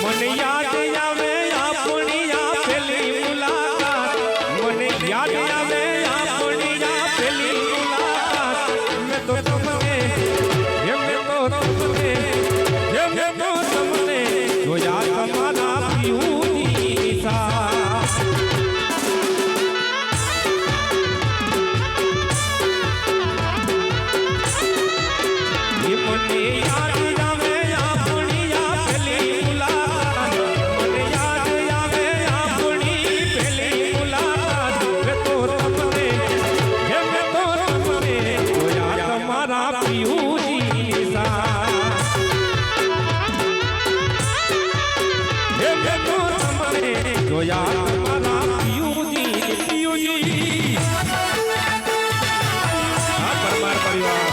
મને યાદ આવે આપણી આ પેલી મુલાકાત મને યાદ આવે આપણી આ પેલી મુલાકાત મેં તો તમને જોયા તમારા પીઉની નિશા મને યાદ આવે આપણી આ પેલી મુલાકાત મને યાદ આવે આપણી પેલી મુલાકાત મેં તો તમને જોયા તમારા પીઉની નિશા જોયા તમારા પીયુજી આ પરમાર પરિવાર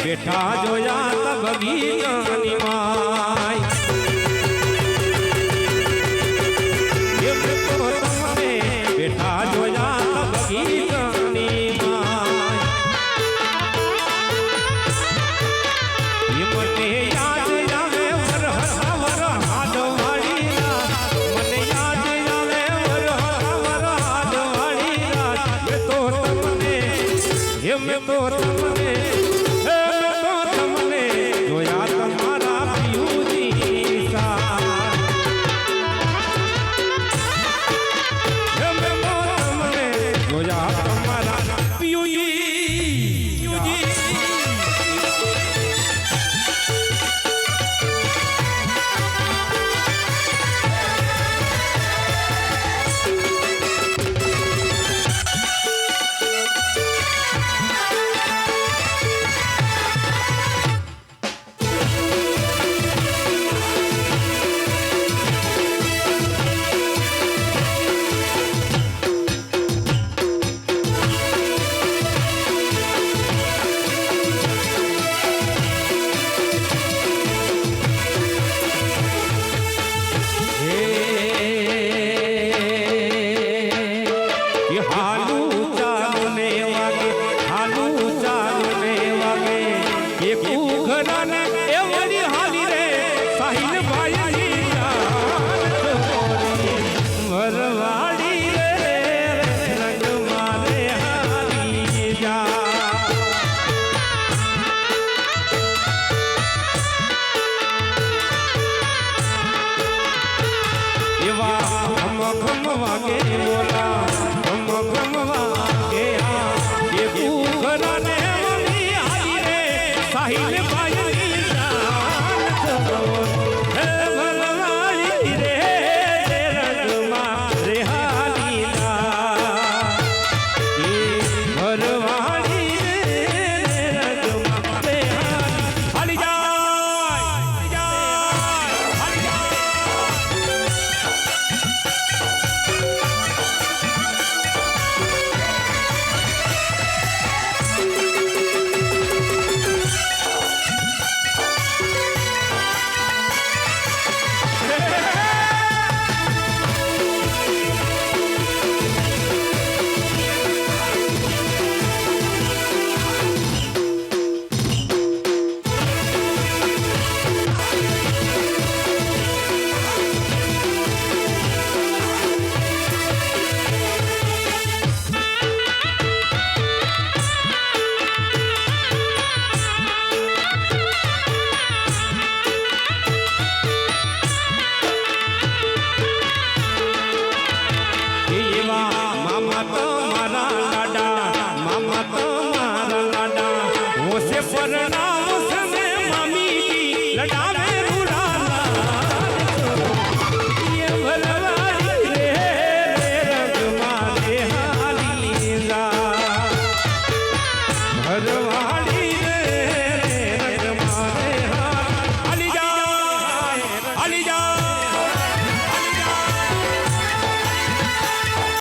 બેઠા જોયા ત બગીચાની માય એમ તો તમને બેઠા જોયા ત બગીચાની માય મને યાદ આવે વર હાડવાળીના મને યાદ આવે વર હાડવાળીના મેં તો તમને જોયા તમારા પીયુની નિશા જોયા તમારા પીયુજી સાહિલ ભાઈ